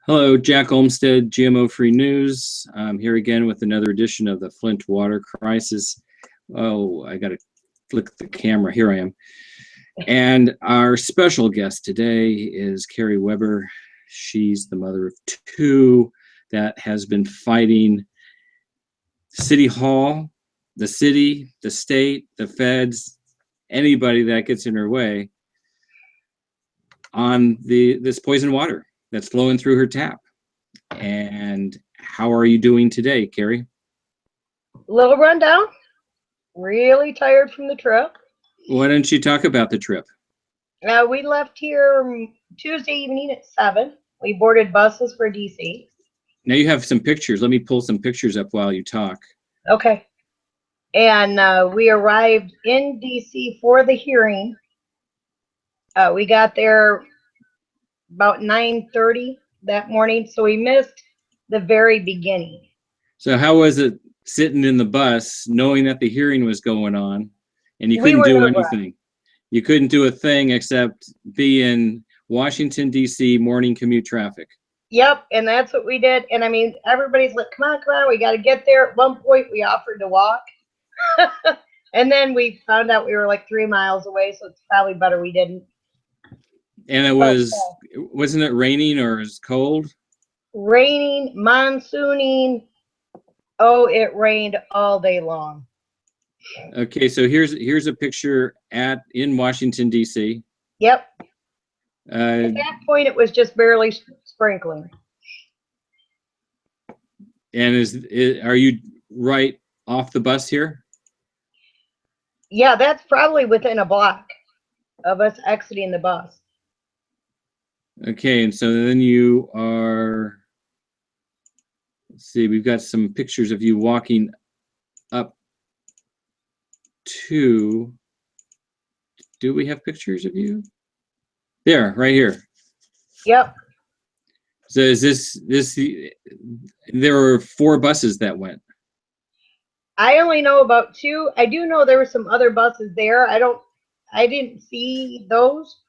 Hello, Jack Olmsted, GMO-free news. I'm here again with another edition of the Flint Water Crisis. Oh, I got to flick the camera. Here I am. And our special guest today is Keri Webber. She's the mother of two that has been fighting City Hall, the city, the state, the feds, anybody that gets in her way on this poison water that's flowing through her tap. And how are you doing today, Keri? Little rundown. Really tired from the trip. Why don't you talk about the trip? We left here Tuesday evening at 7. We boarded buses for DC. Now you have some pictures. Let me pull some pictures up while you talk. Okay. And we arrived in DC for the hearing. We got there about 9:30 that morning, so we missed the very beginning. So how was it sitting in the bus knowing that the hearing was going on and you couldn't do anything? You couldn't do a thing except be in Washington, D.C. morning commute traffic. Yep, and that's what we did. And I mean, everybody's like, come on, we got to get there. At one point, we offered to walk. And then we found out we were like 3 miles away, so it's probably better we didn't. And it was, wasn't it raining or it was cold? Raining, monsooning. Oh, it rained all day long. Okay, so here's a picture in Washington, D.C. Yep. At that point, it was just barely sprinkling. And are you right off the bus here? Yeah, that's probably within a block of us exiting the bus. Okay, and so then you are, let's see, we've got some pictures of you walking up to, do we have pictures of you? There, right here. Yep. So is there were 4 buses that went? I only know about 2. I do know there were some other buses there. I didn't see those.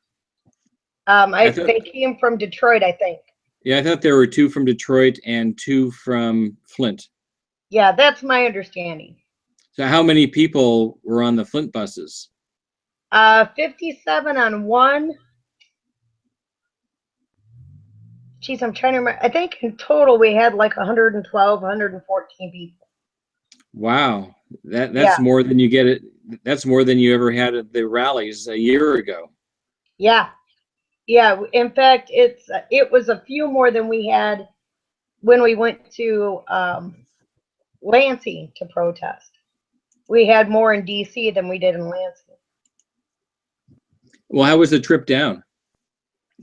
They came from Detroit, I think. Yeah, I thought there were 2 from Detroit and 2 from Flint. Yeah, that's my understanding. So how many people were on the Flint buses? 57 on one. Geez, I'm trying to remember. I think in total we had like 112, 114 people. Wow, that's more than you get it. That's more than you ever had at the rallies a year ago. Yeah. Yeah, in fact, it was a few more than we had when we went to Lansing to protest. We had more in DC than we did in Lansing. Well, how was the trip down?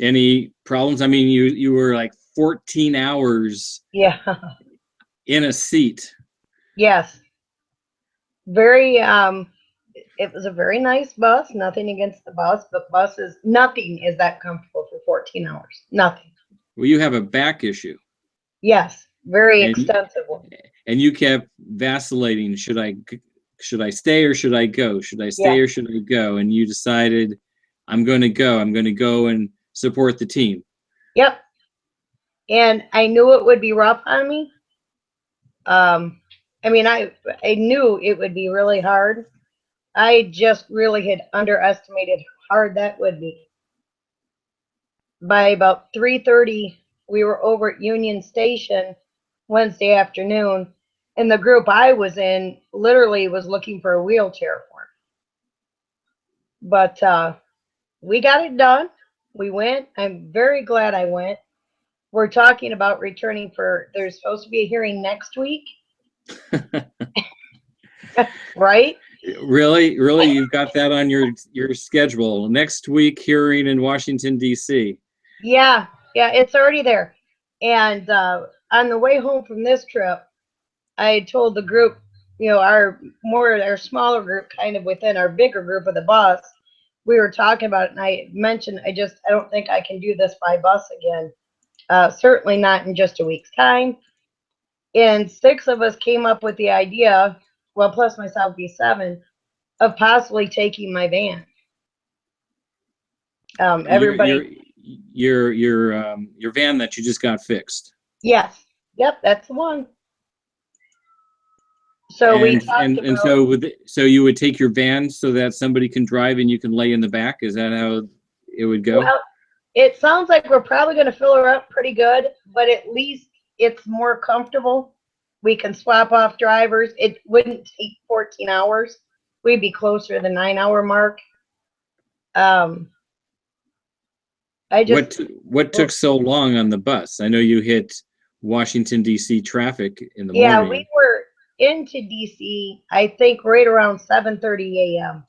Any problems? I mean, you were like 14 hours in a seat. Yes. Very it was a very nice bus. Nothing against the bus, but nothing is that comfortable for 14 hours. Nothing. Well, you have a back issue. Yes, very extensive one. And you kept vacillating. Should I stay or should I go? Should I stay or should I go? And you decided, I'm going to go. I'm going to go and support the team. Yep. And I knew it would be rough on me. I mean, I knew it would be really hard. I just really had underestimated how hard that would be. By about 3:30, we were over at Union Station Wednesday afternoon, and the group I was in literally was looking for a wheelchair for me. But we got it done. We went. I'm very glad I went. We're talking about returning there's supposed to be a hearing next week. Right? Really? You've got that on your schedule. Next week, hearing in Washington, D.C. Yeah, it's already there. And on the way home from this trip, I told the group, our smaller group, kind of within our bigger group of the bus, we were talking about it, and I mentioned, I don't think I can do this by bus again. Certainly not in just a week's time. And 6 of us came up with the idea, well, plus myself be 7, of possibly taking my van. Everybody. your van that you just got fixed. Yes. Yep, that's the one. So we talked And about, so you would take your van so that somebody can drive and you can lay in the back. Is that how it would go? well, it sounds like we're probably going to fill her up pretty good, but at least it's more comfortable. We can swap off drivers. It wouldn't take 14 hours. We'd be closer to the 9-hour mark. I just, What took so long on the bus? I know you hit Washington D.C. traffic in the yeah, morning. we were into DC, I think right around 7:30 a.m.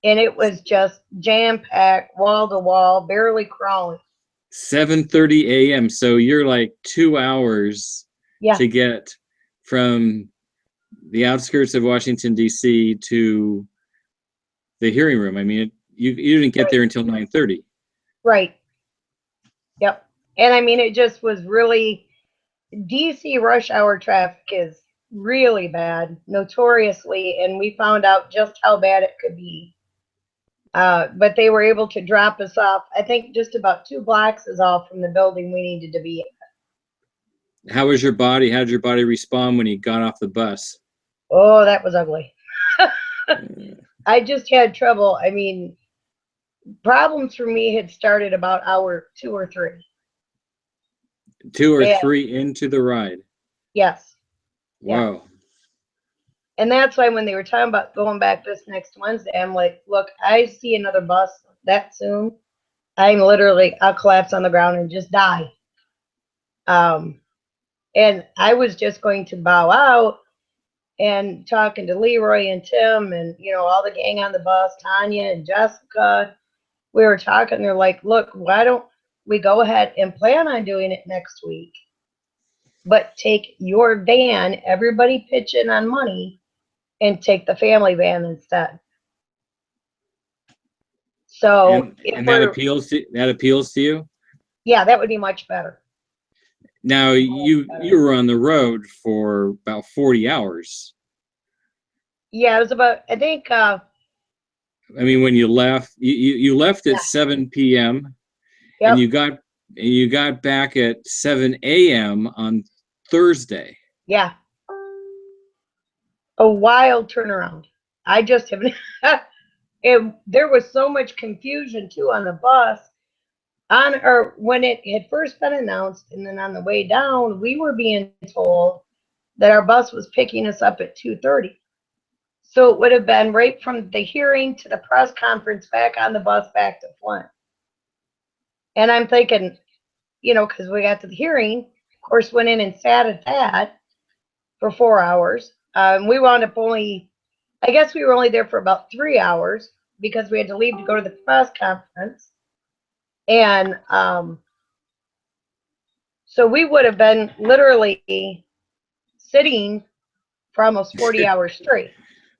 And it was just jam-packed, wall to wall, barely crawling. 7:30 a.m. So you're like 2 hours Yeah, to get from the outskirts of Washington D.C. to the hearing room. I mean, you didn't get there until 9:30. right. Yep. And I mean, it just was really, DC rush hour traffic is really bad, notoriously, and we found out just how bad it could be. But they were able to drop us off. I think just about 2 blocks is all from the building we needed to be at. How was your body? How did your body respond when you got off the bus? Oh, that was ugly. I just had trouble. I mean, problems for me had started about hour 2 or 3. 2 or Yeah. 3 into the ride. Yes. Yeah. Wow. And that's why when they were talking about going back this next Wednesday, I'm like, look, I see another bus that soon. I'll collapse on the ground and just die. And I was just going to bow out and talking to Leroy and Tim and, all the gang on the bus, Tanya and Jessica. We were talking, they're like, look, why don't we go ahead and plan on doing it next week? But take your van, everybody pitch in on money, and take the family van instead. So and that appeals to you? Yeah, that would be much better. Now you were on the road for about 40 hours. Yeah, it was about, I think, I mean, when you left, you left at 7 p.m. Yep. and you got back at 7 a.m. on Thursday. Yeah. A wild turnaround. I just have, there was so much confusion too on the bus. When it had first been announced, and then on the way down, we were being told that our bus was picking us up at 2:30. So it would have been right from the hearing to the press conference back on the bus back to Flint. And I'm thinking, because we got to the hearing, of course, went in and sat at that for 4 hours. We wound up I guess we were only there for about 3 hours because we had to leave to go to the press conference. And so we would have been literally sitting for almost 40 hours straight.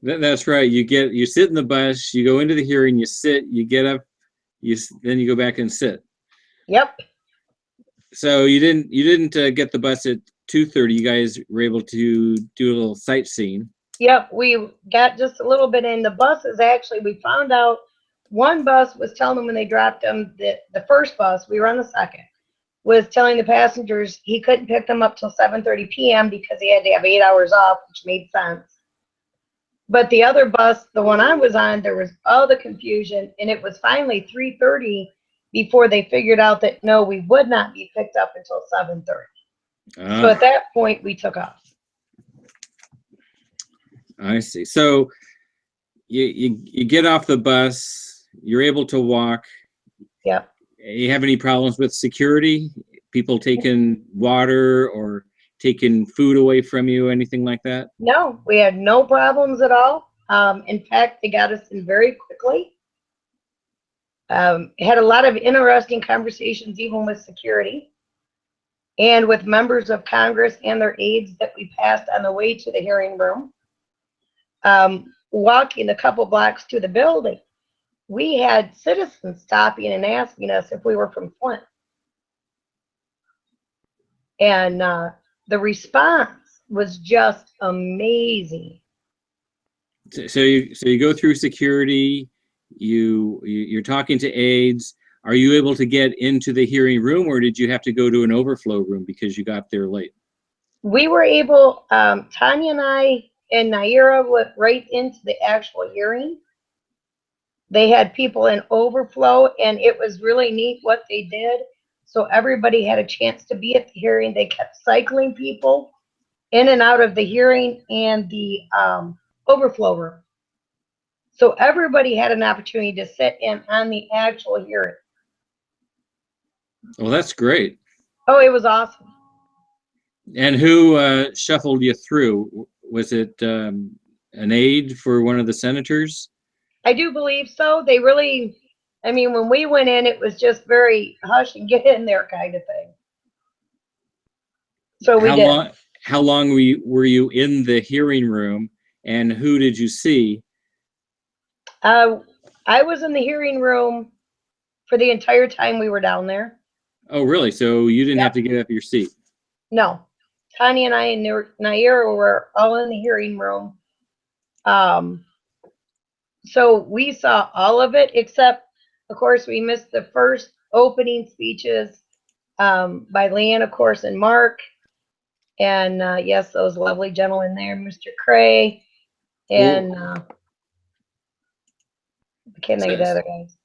That's right. You sit in the bus, you go into the hearing, you sit, you get up, then you go back and sit. Yep. So you didn't get the bus at 2:30. You guys were able to do a little sightseeing. Yep, we got just a little bit in. The buses, actually, we found out one bus was telling them when they dropped them that the first bus, we were on the second, was telling the passengers he couldn't pick them up till 7:30 p.m. because he had to have 8 hours off, which made sense. But the other bus, the one I was on, there was all the confusion, and it was finally 3:30 before they figured out that no, we would not be picked up until 7:30. So at that point, we took off. I see. So you get off the bus, you're able to walk. Yep. You have any problems with security? People taking water or taking food away from you, anything like that? No, we had no problems at all. In fact, they got us in very quickly. Had a lot of interesting conversations even with security and with members of Congress and their aides that we passed on the way to the hearing room. Walking a couple blocks to the building, we had citizens stopping and asking us if we were from Flint. And the response was just amazing. So you go through security, you're talking to aides. are you able to get into the hearing room, or did you have to go to an overflow room because you got there late? We were able, Tanya and I and Naira went right into the actual hearing. They had people in overflow, and it was really neat what they did. So everybody had a chance to be at the hearing. They kept cycling people in and out of the hearing and the overflow room. So everybody had an opportunity to sit in on the actual hearing. Well, that's great. Oh, it was awesome. And who shuffled you through? Was it an aide for one of the senators? I do believe so. They really, I mean, when we went in, it was just very hush and get in there kind of thing. So we did. How long were you in the hearing room, and who did you see? I was in the hearing room for the entire time we were down there. Oh, really? So you didn't have to give up your seat? No. Tanya and I and Naira were all in the hearing room. So we saw all of it, except, of course, we missed the first opening speeches by LeeAnne, of course, and Mark. And yes, those lovely gentlemen there, Mr. Cray, and I can't think of the other guys.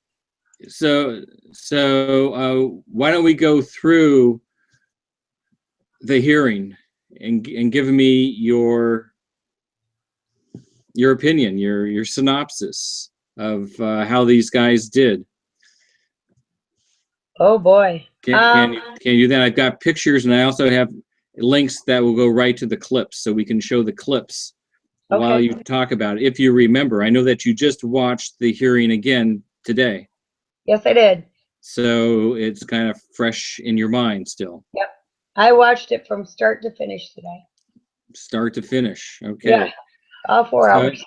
So why don't we go through the hearing and give me your opinion, your synopsis of how these guys did. Oh boy. Can you do that? I've got pictures, and I also have links that will go right to the clips, so we can show the clips while you talk about it. If you remember, I know that you just watched the hearing again today. Yes, I did. So it's kind of fresh in your mind still. Yep. I watched it from start to finish today. Start to finish. Okay. Yeah. All 4 hours.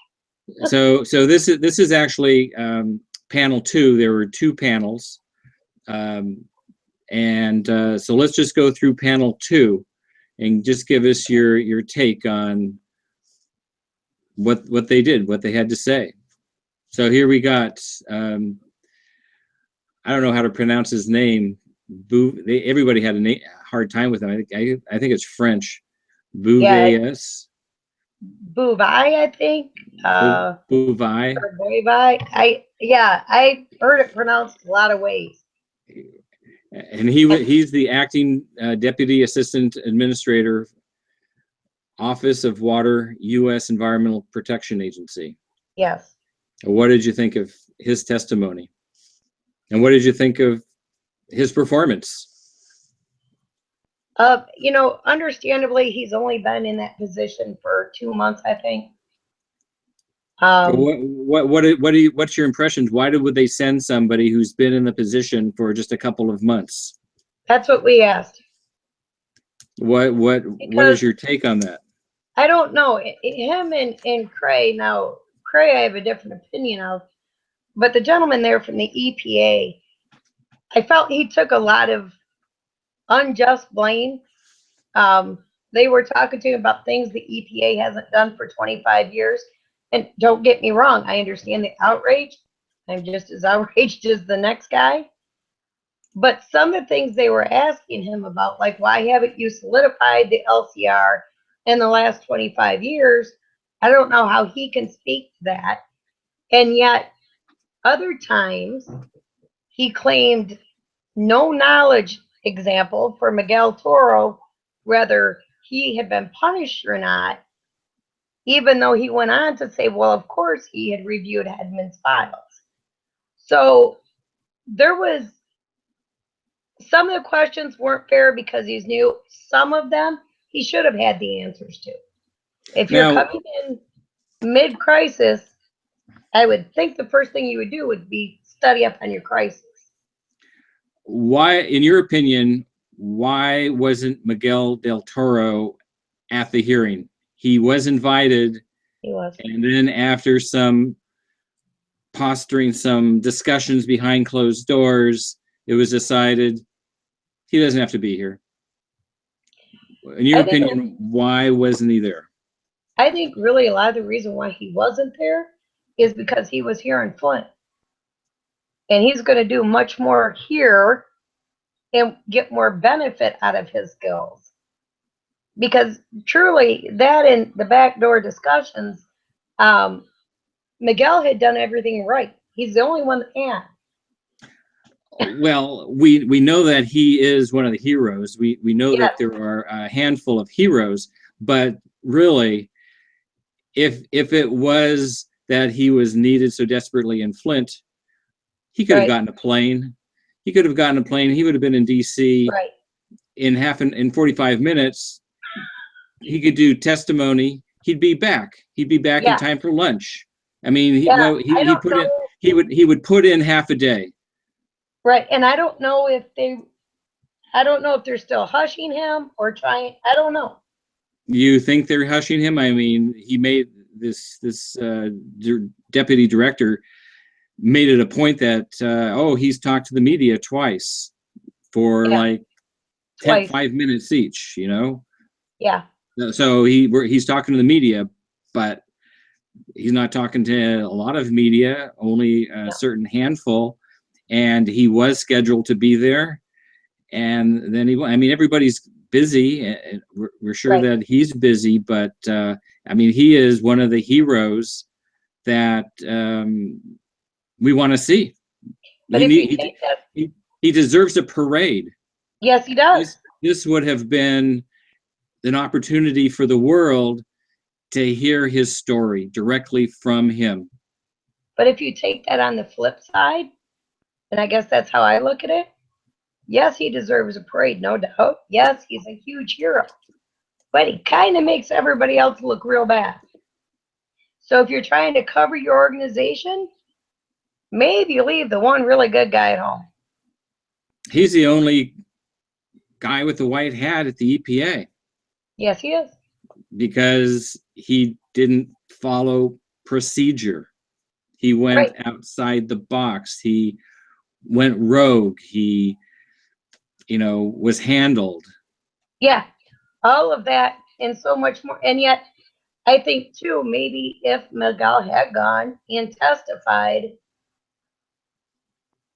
So this is actually panel 2. There were 2 panels. So let's just go through panel 2 and just give us your take on what they did, what they had to say. So here we got, I don't know how to pronounce his name. Everybody had a hard time with him. I think it's French. Bouvier. Bouvai, I think. Bouvai. Or Bouvai. I heard it pronounced a lot of ways. And he's the acting deputy assistant administrator, Office of Water, U.S. Environmental Protection Agency. Yes. What did you think of his testimony? And what did you think of his performance? Understandably, he's only been in that position for 2 months, I think. What's your impressions? Why would they send somebody who's been in the position for just a couple of months? That's what we asked. What is your take on that? I don't know. Him and Cray. Now, Cray I have a different opinion of, but the gentleman there from the EPA, I felt he took a lot of unjust blame. They were talking to him about things the EPA hasn't done for 25 years. And don't get me wrong, I understand the outrage. I'm just as outraged as the next guy. But some of the things they were asking him about, like, why haven't you solidified the LCR in the last 25 years? I don't know how he can speak to that. And yet, other times, he claimed no knowledge, example, for Miguel Toro, whether he had been punished or not, even though he went on to say, well, of course, he had reviewed Hedman's files. So there was, some of the questions weren't fair because he's new. Some of them he should have had the answers to. If you're coming in mid-crisis, I would think the first thing you would do would be study up on your crisis. Why, in your opinion, why wasn't Miguel del Toro at the hearing? He was invited. He was. And then after some posturing, some discussions behind closed doors, it was decided he doesn't have to be here. In your opinion, why wasn't he there? I think really a lot of the reason why he wasn't there is because he was here in Flint. And he's going to do much more here and get more benefit out of his skills. Because truly, that in the backdoor discussions, Miguel had done everything right. He's the only one that can. Well, we know that he is one of the heroes. We know Yes. that there are a handful of heroes, but really, if it was that he was needed so desperately in Flint, he could have Right. gotten a plane. He could have gotten a plane. He would have been in D.C. Right. in 45 minutes. He could do testimony. He'd be back. He'd be back in Yeah. time for lunch. I mean, Yeah, I he don't put in know. he would put in half a day. Right. And I don't know if they're still hushing him or trying. I don't know. You think they're hushing him? I mean, he made this deputy director made it a point that he's talked to the media twice for Yeah. like Twice. 5 minutes each, you know. Yeah. So he's talking to the media, but he's not talking to a lot of media, only a certain handful. And he was scheduled to be there, and then everybody's busy, and we're sure that he's busy, but I mean, he is one of the heroes that we want to see. But He deserves a parade. Yes, he does. This would have been an opportunity for the world to hear his story directly from him. But if you take that on the flip side, and I guess that's how I look at it, yes, he deserves a parade, no doubt. Yes, he's a huge hero. But he kind of makes everybody else look real bad. So if you're trying to cover your organization, maybe leave the one really good guy at home. He's the only guy with the white hat at the EPA. Yes, he is. Because he didn't follow procedure. He went outside the box. He went rogue. He, was handled. Yeah, all of that and so much more. And yet, I think, too, maybe if Miguel had gone and testified,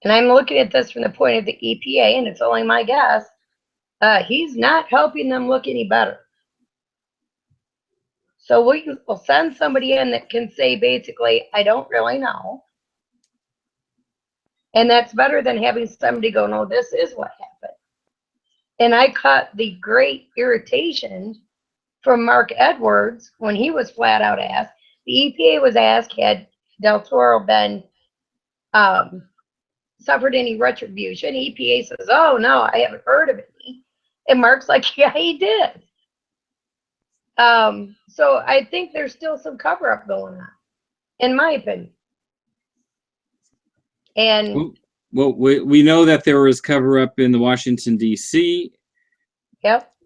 and I'm looking at this from the point of the EPA, and it's only my guess, he's not helping them look any better. So we'll send somebody in that can say, basically, I don't really know. And that's better than having somebody go, no, this is what happened. And I caught the great irritation from Mark Edwards when he was flat out asked. The EPA was asked, had Del Toro been suffered any retribution? EPA says, oh, no, I haven't heard of any. And Mark's like, yeah, he did. So I think there's still some cover-up going on, in my opinion. And well, we know that there was cover-up in the Washington, D.C.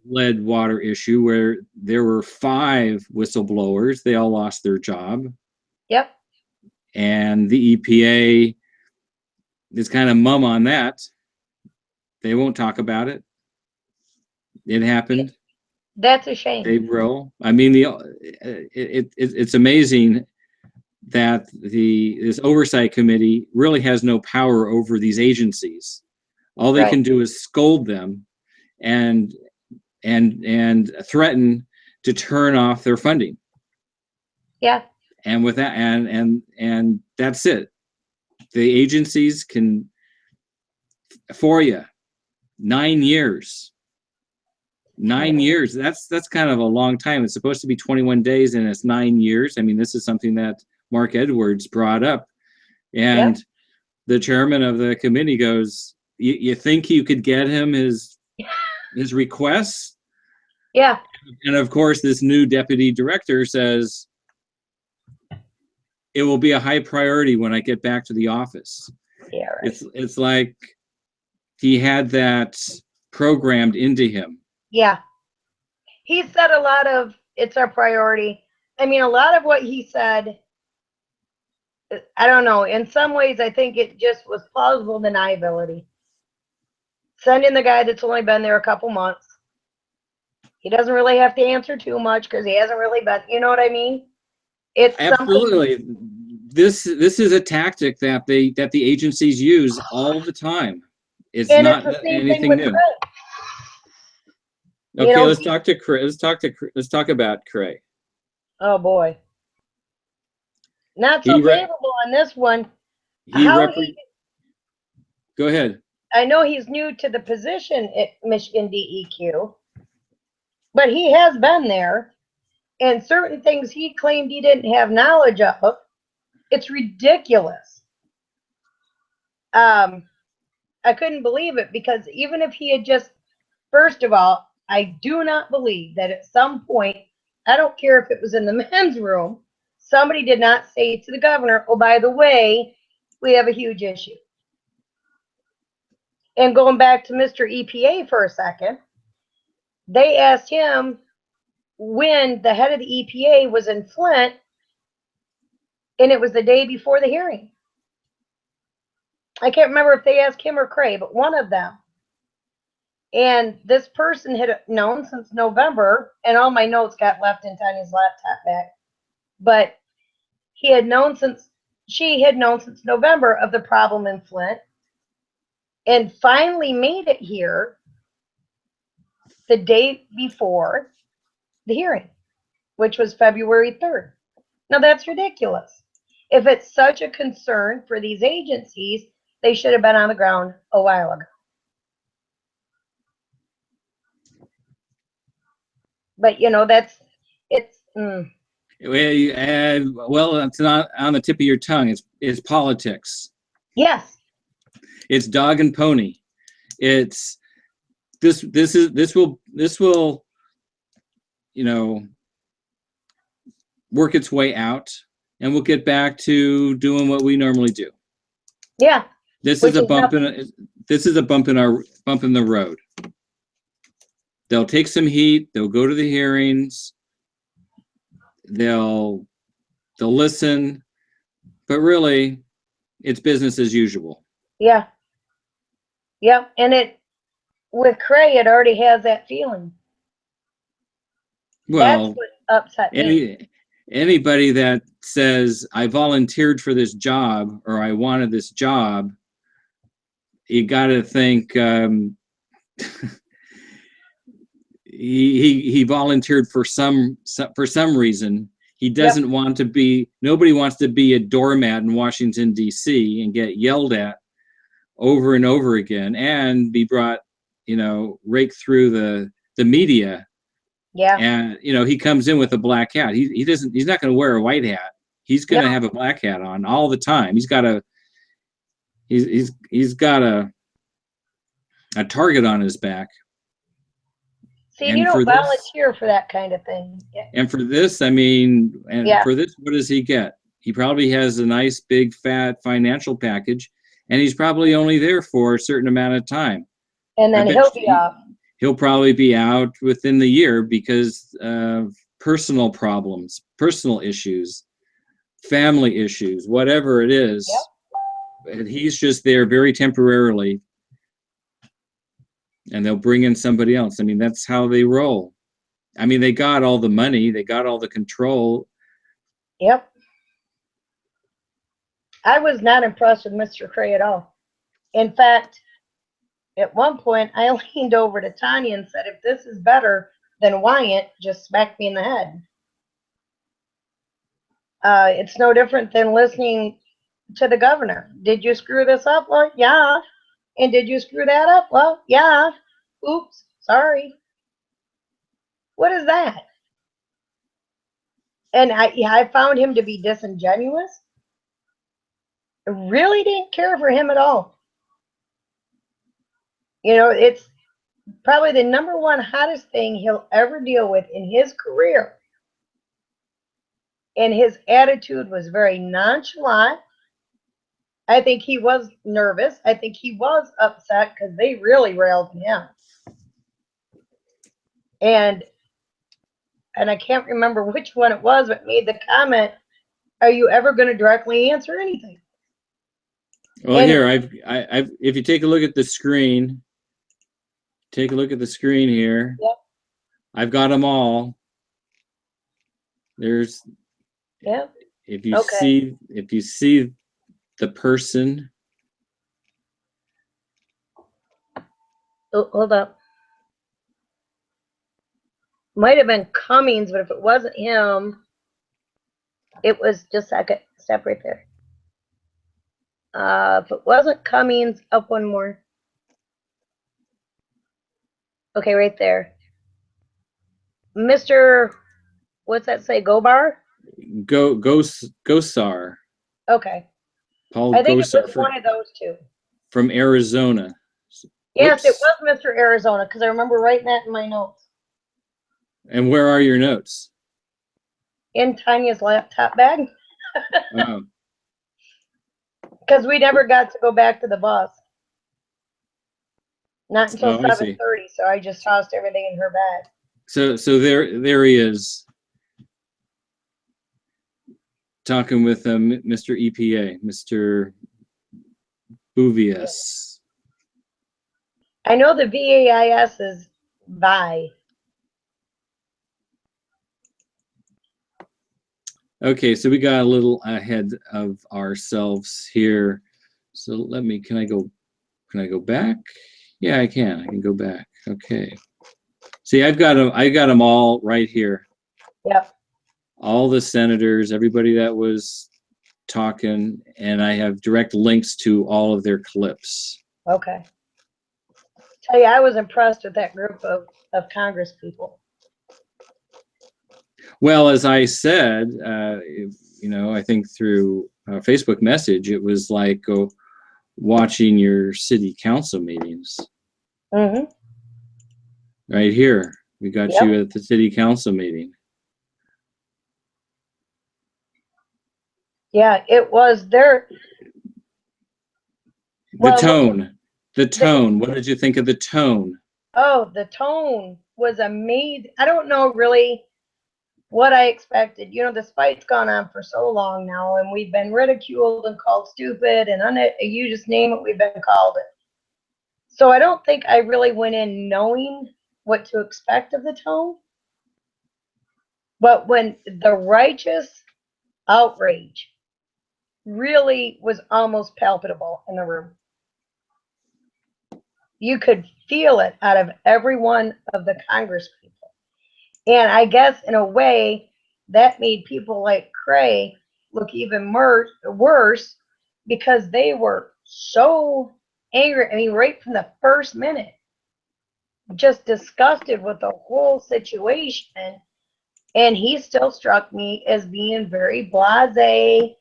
lead water issue where there were 5 whistleblowers. They all lost their job. And the EPA is kind of mum on that. They won't talk about it. It happened. That's a shame. They will. I mean, it's amazing that this oversight committee really has no power over these agencies. All they can do is scold them and threaten to turn off their funding. And with that, and that's it. The agencies can, for you, 9 years. 9 years. That's kind of a long time. It's supposed to be 21 days, and it's 9 years. I mean, this is something that Mark Edwards brought up, and the chairman of the committee goes, "You think you could get him his requests?" And of course, this new deputy director says, "It will be a high priority when I get back to the office." It's like he had that programmed into him. He said a lot of, it's our priority. I mean, a lot of what he said, I don't know. In some ways, I think it just was plausible deniability. Send in the guy that's only been there a couple months. He doesn't really have to answer too much because he hasn't really been, you know what I mean? It's absolutely. this is a tactic that the agencies use all the time. It's And not it's the same thing anything with new. Craig. You Okay, know, let's talk to Craig. Let's talk about Craig. oh boy, not so He favorable on this one. he How rep. he? Go ahead. I know he's new to the position at Michigan DEQ, but he has been there, and certain things he claimed he didn't have knowledge of. It's ridiculous. I couldn't believe it because even if he had just, first of all, I do not believe that at some point, I don't care if it was in the men's room, somebody did not say to the governor, oh, by the way, we have a huge issue. And going back to Mr. EPA for a second, they asked him when the head of the EPA was in Flint, and it was the day before the hearing. I can't remember if they asked him or Cray, but one of them. And this person had known since November, and all my notes got left in Tanya's laptop back. But she had known since November of the problem in Flint, and finally made it here the day before the hearing, which was February 3rd. Now that's ridiculous. If it's such a concern for these agencies, they should have been on the ground a while ago. But you know, it's. Well, it's not on the tip of your tongue. It's politics. Yes. It's dog and pony. It's this will work its way out, and we'll get back to doing what we normally do. Yeah. This is a bump in the road. They'll take some heat. They'll go to the hearings. They'll listen, but really, it's business as usual. Yeah. Yep. And with Cray, it already has that feeling. Well, that's what upset me. Anybody that says I volunteered for this job or I wanted this job, you got to think he volunteered for some reason. He doesn't want to be. Nobody wants to be a doormat in Washington D.C. and get yelled at over and over again and be brought, raked through the media. Yeah. And he comes in with a black hat. He's not going to wear a white hat. He's going to have a black hat on all the time. He's got a target on his back. See, you don't volunteer for that kind of thing. Yeah. And for this, for this, what does he get? He probably has a nice, big, fat financial package, and he's probably only there for a certain amount of time. And then he'll be off. He'll probably be out within the year because of personal problems, personal issues, family issues, whatever it is. Yep. And he's just there very temporarily. And they'll bring in somebody else. I mean, that's how they roll. I mean, they got all the money. They got all the control. Yep. I was not impressed with Mr. Cray at all. In fact, at one point, I leaned over to Tanya and said, if this is better than Wyatt, just smack me in the head. It's no different than listening to the governor. Did you screw this up? Well, yeah. And did you screw that up? Well, yeah. Oops, sorry. What is that? And I found him to be disingenuous. I really didn't care for him at all. It's probably the number one hottest thing he'll ever deal with in his career. And his attitude was very nonchalant. I think he was nervous. I think he was upset because they really railed him. And I can't remember which one it was, but made the comment, are you ever going to directly answer anything? Well, and here, if you take a look at the screen, here. Yep. I've got them all. There's. Yep. If you Okay. see the person, Oh, hold up. Might have been Cummings, but if it wasn't him, it was just a second. Step right there. If it wasn't Cummings, up one more. Okay, right there. Mr. What's that say? Gobar? Gosar, Okay. Paul I think it Gosar was one of those two. from Arizona. Yes, it Whoops. was Mr. Arizona because I remember writing that in my notes. And where are your notes? In Tanya's laptop bag Oh, because we never got to go back to the bus. Not until oh, I see. 7:30, so I just tossed everything in her bag. So there he is, talking with Mr. EPA, Mr. Bouvius. I know the VAIS is Vi. Okay, so we got a little ahead of ourselves here. So can I go back? Yeah, I can go back. Okay. See, I got them all right here. Yep. All the senators, everybody that was talking, and I have direct links to all of their clips. Okay. Tell you, I was impressed with that group of Congress people. Well, as I said, I think through Facebook message, it was like watching your city council meetings. Mm-hmm. Right here, we got Yep. you at the city council meeting. Yeah, it was their. The tone. What did you think of the tone? Oh, the tone was amazing. I don't know really what I expected. You know, this fight's gone on for so long now, and we've been ridiculed and called stupid, and you just name it, we've been called it. So I don't think I really went in knowing what to expect of the tone. But when the righteous outrage really was almost palpable in the room, you could feel it out of every one of the Congress people. And I guess in a way, that made people like Cray look even worse because they were so angry. I mean, right from the first minute, just disgusted with the whole situation. And he still struck me as being very blasé,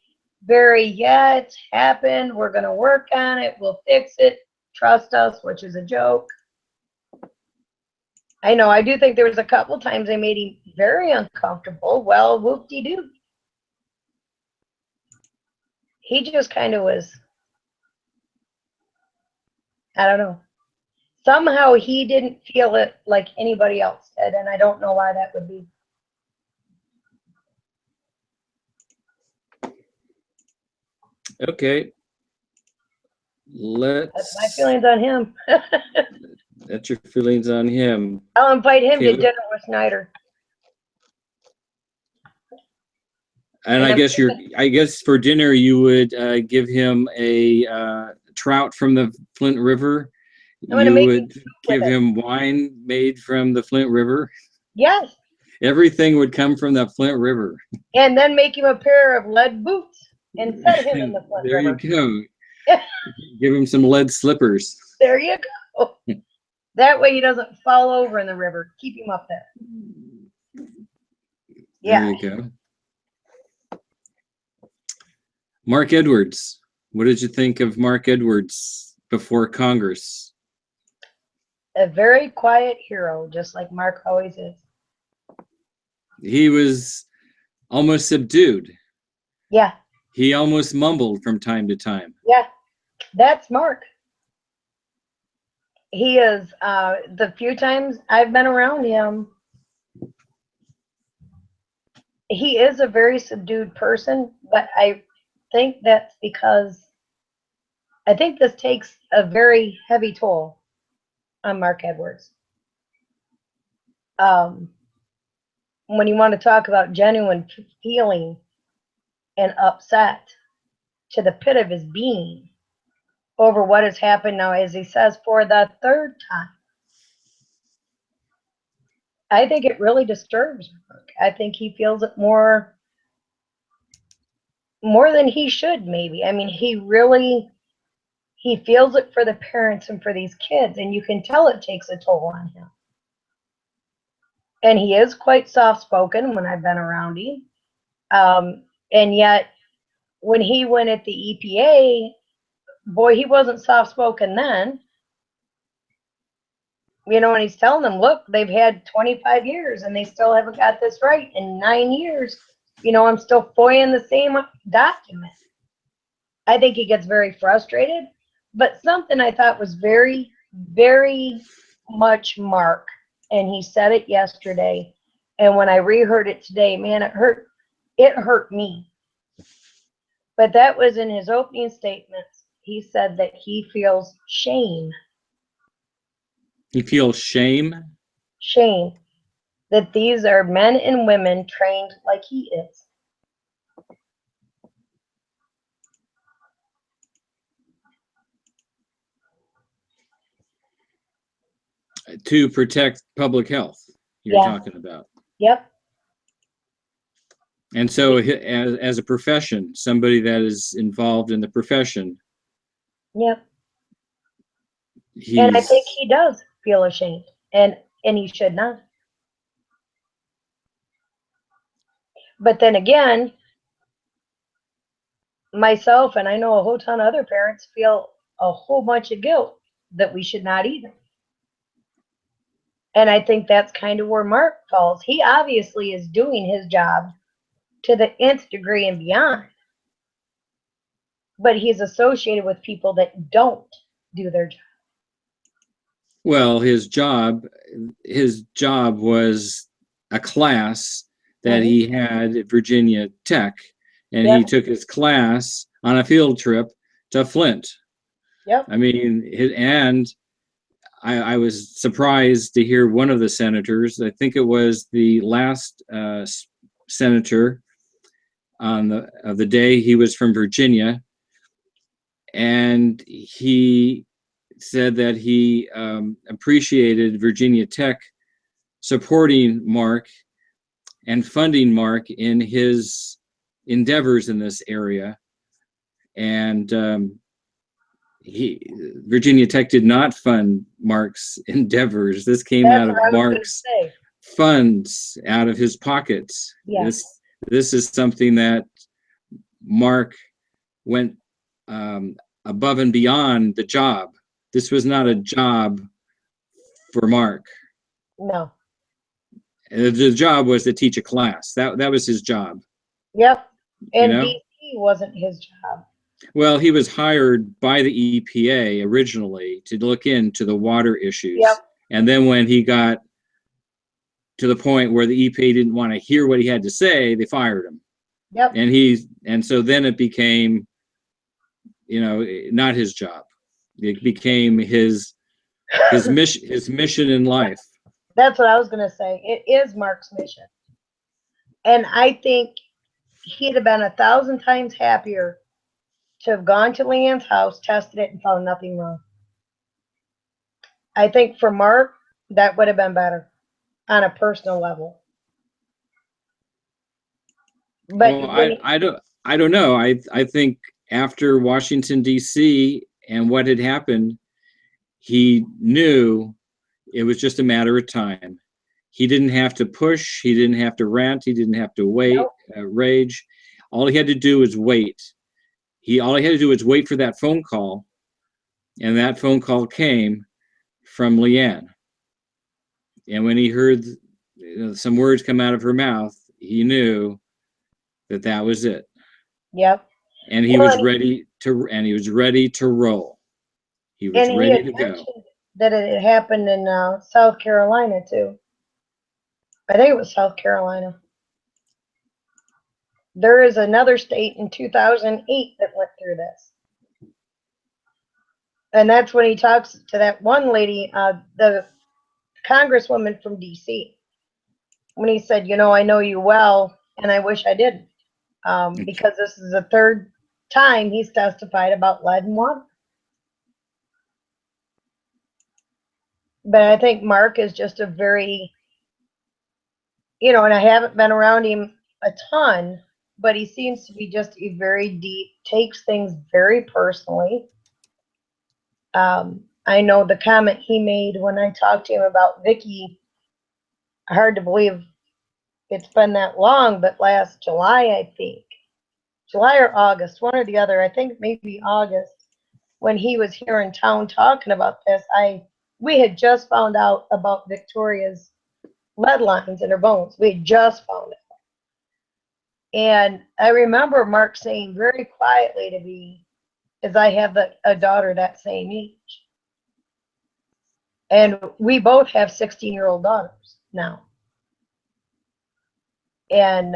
very, yeah, it's happened. We're going to work on it. We'll fix it. Trust us, which is a joke. I know, I do think there was a couple times they made him very uncomfortable. Well, whoop-de-doo. He just kind of was, I don't know. Somehow he didn't feel it like anybody else did, and I don't know why that would be. Okay. That's my feelings on him. That's your feelings on him. I'll invite him Okay, to dinner with Snyder. and I guess for dinner you would give him a trout from the Flint River. I'm going to You make him would soup with give it. him wine made from the Flint River. Yes. Everything would come from the Flint River. And then make him a pair of lead boots and set him in the Flint There River. you go. Give him some lead slippers. There you go. That way he doesn't fall over in the river. Keep him up there. There Yeah. you go. Mark Edwards. What did you think of Mark Edwards before Congress? A very quiet hero, just like Mark always is. He was almost subdued. Yeah. He almost mumbled from time to time. Yeah. That's Mark. He is, the few times I've been around him, he is a very subdued person, but I think that's because I think this takes a very heavy toll on Mark Edwards. When you want to talk about genuine feeling, and upset to the pit of his being over what has happened now, as he says, for the third time. I think it really disturbs Mark. I think he feels it more than he should, maybe. I mean, he feels it for the parents and for these kids, and you can tell it takes a toll on him. And he is quite soft-spoken when I've been around him. And yet, when he went at the EPA, boy, he wasn't soft-spoken then. You know, and he's telling them, look, they've had 25 years and they still haven't got this right. In 9 years, you know, I'm still FOIAing the same document. I think he gets very frustrated. But something I thought was very, very much Mark, and he said it yesterday, and when I reheard it today, man, it hurt me. But that was in his opening statements. He said that he feels shame. He feels shame? Shame that these are men and women trained like he is. To protect public health, you're talking about. Yep. And so as a profession, somebody that is involved in the profession. Yep. And I think he does feel ashamed, and he should not. But then again, myself and I know a whole ton of other parents feel a whole bunch of guilt that we should not either. And I think that's kind of where Mark falls. He obviously is doing his job to the nth degree and beyond. But he's associated with people that don't do their job. Well, his job was a class that he had at Virginia Tech, and he took his class on a field trip to Flint. Yep. I mean, I was surprised to hear one of the senators, I think it was the last senator of the day, he was from Virginia, and he said that he appreciated Virginia Tech supporting Mark and funding Mark in his endeavors in this area. And Virginia Tech did not fund Mark's endeavors. This came out of Mark's funds, out of his pockets. Yes. This is something that Mark went above and beyond the job. This was not a job for Mark. No. The job was to teach a class. That was his job. Yep. And DC wasn't his job. Well, he was hired by the EPA originally to look into the water issues. Yep. And then when he got to the point where the EPA didn't want to hear what he had to say, they fired him. Yep. And so then it became, not his job. It became his mission in life. That's what I was going to say. It is Mark's mission. And I think he'd have been 1,000 times happier to have gone to LeeAnne's house, tested it, and found nothing wrong. I think for Mark, that would have been better on a personal level. But well, I don't know. I think after Washington, D.C. and what had happened, he knew it was just a matter of time. He didn't have to push. He didn't have to rant. He didn't have to wait, rage. All he had to do was wait. All he had to do was wait for that phone call, and that phone call came from LeeAnne. And when he heard some words come out of her mouth, he knew that was it. Yep. And he was ready to roll. He was ready to go. That it happened in South Carolina too. I think it was South Carolina. There is another state in 2008 that went through this. And that's when he talks to that one lady, the congresswoman from DC, when he said, I know you well, and I wish I didn't. because this is the third time he's testified about lead and water. But I think Mark is just a very, and I haven't been around him a ton, but he seems to be just a very deep, takes things very personally. I know the comment he made when I talked to him about Vicky, hard to believe it's been that long, but last July, I think, July or August, one or the other, I think maybe August, when he was here in town talking about this, we had just found out about Victoria's lead lines in her bones. We had just found it. And I remember Mark saying very quietly to me, as I have a daughter that same age. And we both have 16-year-old daughters now. And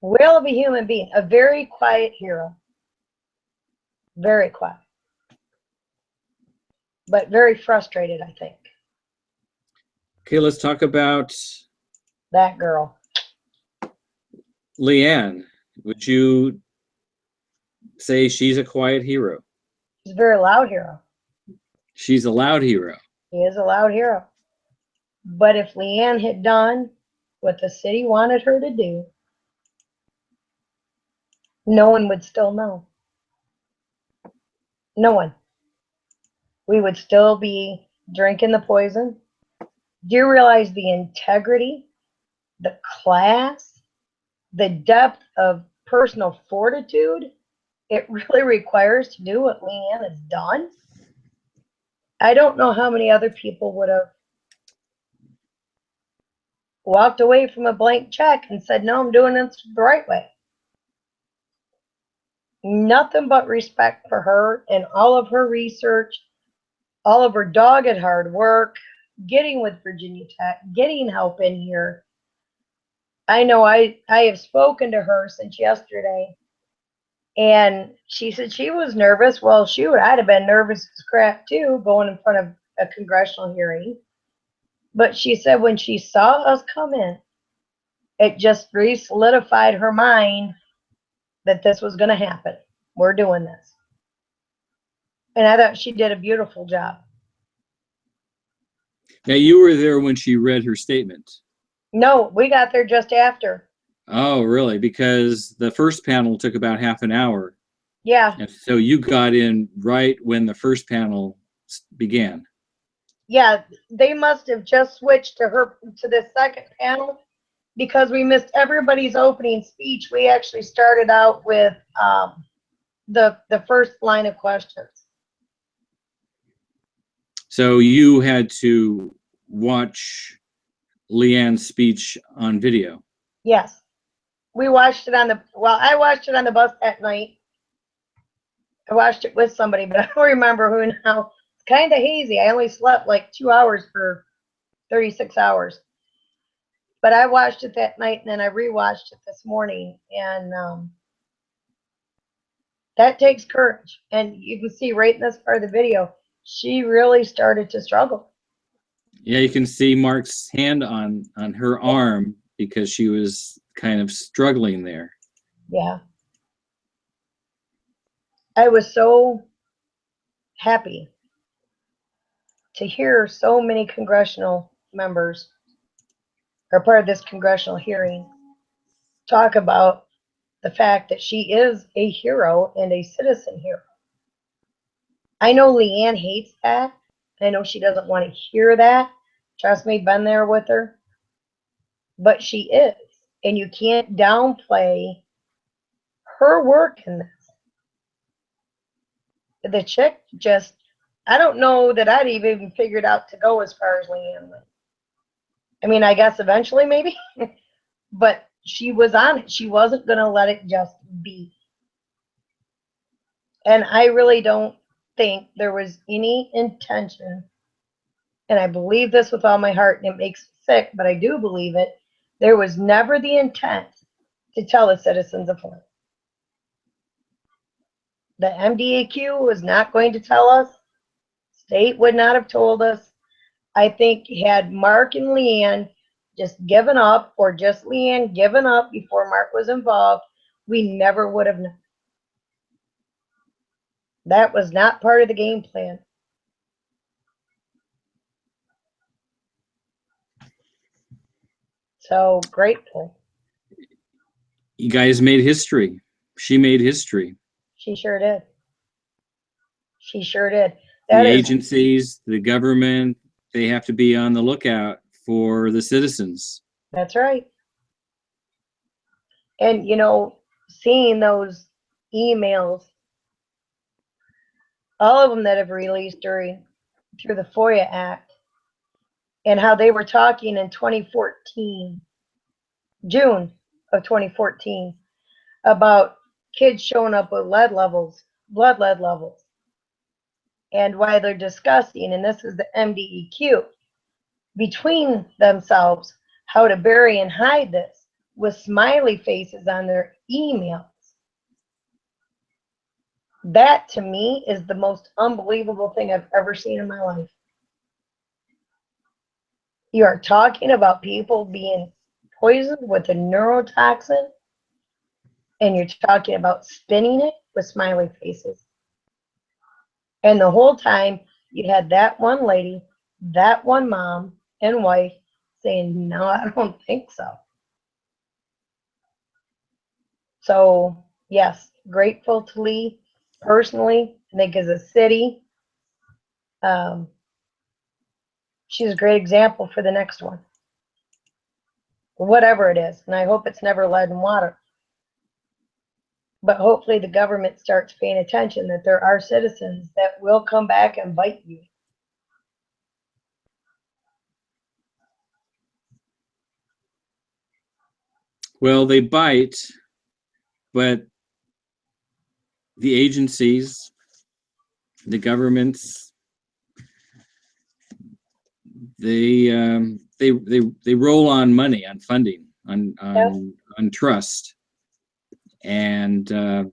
whale of a human being, a very quiet hero. Very quiet. But very frustrated, I think. Okay, let's talk about That girl. LeeAnne. Would you say she's a quiet hero? She's a very loud hero. She's a loud hero. She is a loud hero. But if LeeAnne had done what the city wanted her to do, no one would still know. No one. We would still be drinking the poison. Do you realize the integrity, the class, the depth of personal fortitude it really requires to do what LeeAnne has done? I don't know how many other people would have walked away from a blank check and said, no, I'm doing this the right way. Nothing but respect for her and all of her research, all of her dogged hard work, getting with Virginia Tech, getting help in here. I know I have spoken to her since yesterday, and she said she was nervous. Well, shoot, I'd have been nervous as crap too, going in front of a congressional hearing. But she said when she saw us come in, it just re-solidified her mind that this was going to happen. We're doing this. And I thought she did a beautiful job. Now, you were there when she read her statement. No, we got there just after. Oh, really? Because the first panel took about half an hour. Yeah. And so you got in right when the first panel began. Yeah, they must have just switched to the second panel because we missed everybody's opening speech. We actually started out with the first line of questions. So you had to watch LeeAnne's speech on video. Yes. We watched it I watched it on the bus that night. I watched it with somebody, but I don't remember who now. It's kind of hazy. I only slept like 2 hours for 36 hours. But I watched it that night, and then I rewatched it this morning, and that takes courage. And you can see right in this part of the video, she really started to struggle. Yeah, you can see Mark's hand on her arm because she was kind of struggling there. Yeah. I was so happy to hear so many congressional members are part of this congressional hearing talk about the fact that she is a hero and a citizen hero. I know LeeAnne hates that. I know she doesn't want to hear that. Trust me, been there with her. But she is. And you can't downplay her work in this. The chick just, I don't know that I'd even figured out to go as far as LeeAnne went. I mean, I guess eventually maybe. But she was on it. She wasn't going to let it just be. And I really don't think there was any intention, and I believe this with all my heart, and it makes me sick, but I do believe it. There was never the intent to tell the citizens of Flint. The MDAQ was not going to tell us. State would not have told us. I think had Mark and LeeAnne just given up, or just LeeAnne given up before Mark was involved, we never would have known. That was not part of the game plan. So grateful. You guys made history. She made history. She sure did. She sure did. The agencies, the government, they have to be on the lookout for the citizens. That's right. And, you know, seeing those emails, all of them that have released through the FOIA Act, and how they were talking in 2014, June of 2014, about kids showing up with lead levels, blood lead levels, and why they're discussing, and this is the MDEQ, between themselves, how to bury and hide this with smiley faces on their emails. That to me is the most unbelievable thing I've ever seen in my life. You are talking about people being poisoned with a neurotoxin, and you're talking about spinning it with smiley faces. And the whole time you had that one lady, that one mom and wife saying, no, I don't think so. So yes, grateful to Lee personally. I think as a city, she's a great example for the next one, whatever it is. And I hope it's never lead and water. But hopefully the government starts paying attention that there are citizens that will come back and bite you. Well, they bite, but the agencies, the governments, they roll on money, on funding, on trust, and the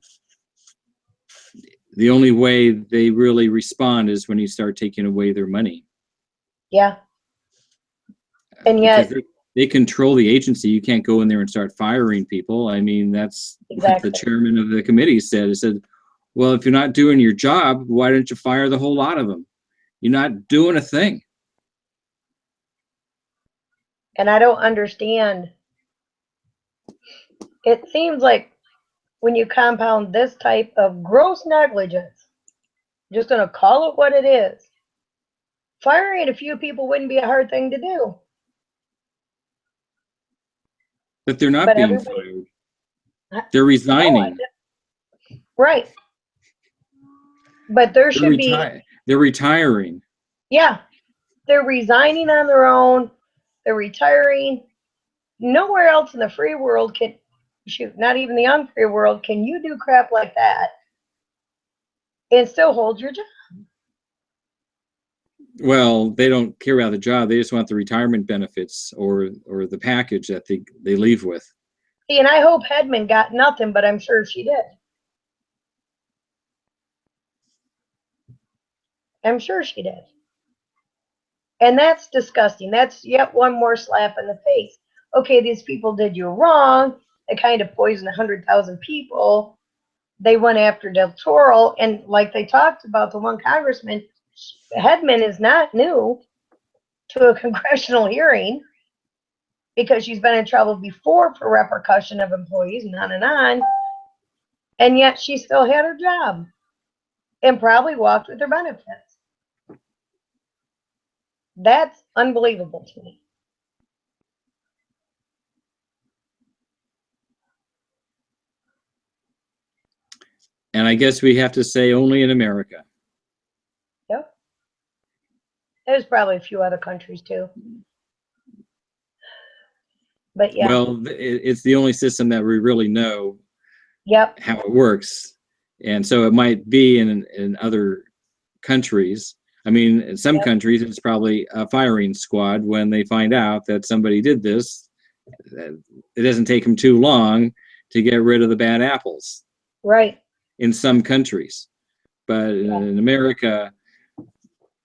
only way they really respond is when you start taking away their money. Yeah. And yet they control the agency. You can't go in there and start firing people. I mean, that's exactly what the chairman of the committee said. He said, well, if you're not doing your job, why don't you fire the whole lot of them? You're not doing a thing. And I don't understand. It seems like when you compound this type of gross negligence, I'm just going to call it what it is. Firing a few people wouldn't be a hard thing to do. But they're not being fired. They're resigning. Right. But there should be. They're retiring. Yeah. They're resigning on their own. They're retiring. Nowhere else in the free world can, shoot, not even the unfree world, can you do crap like that and still hold your job. Well, they don't care about the job. They just want the retirement benefits or the package that they leave with. See, and I hope Hedman got nothing, but I'm sure she did. I'm sure she did. And that's disgusting. That's yet one more slap in the face. Okay, these people did you wrong. They kind of poisoned 100,000 people. They went after Del Toro, and like they talked about, the one congressman, Hedman is not new to a congressional hearing because she's been in trouble before for repercussion of employees and on and on. And yet she still had her job and probably walked with her benefits. That's unbelievable to me. And I guess we have to say only in America. Yep. There's probably a few other countries too. But yeah. Well, it's the only system that we really know how it works. And so it might be in other countries. I mean, in some countries, it's probably a firing squad when they find out that somebody did this. It doesn't take them too long to get rid of the bad apples. Right. In some countries. But in America,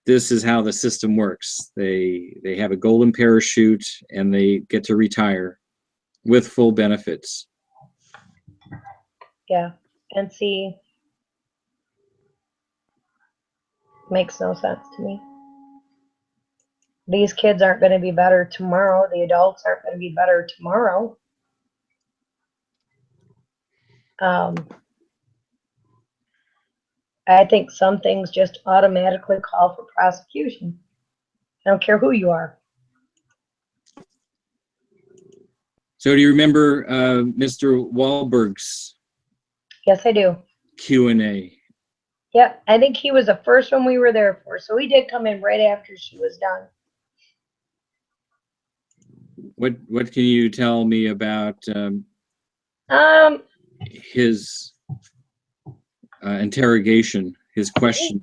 this is how the system works. They have a golden parachute and they get to retire with full benefits. Yeah. And see, makes no sense to me. These kids aren't going to be better tomorrow. The adults aren't going to be better tomorrow. I think some things just automatically call for prosecution. I don't care who you are. So do you remember Mr. Wahlberg's Yes, I do. Q&A? Yeah, I think he was the first one we were there for. So he did come in right after she was done. What can you tell me about his interrogation, his question?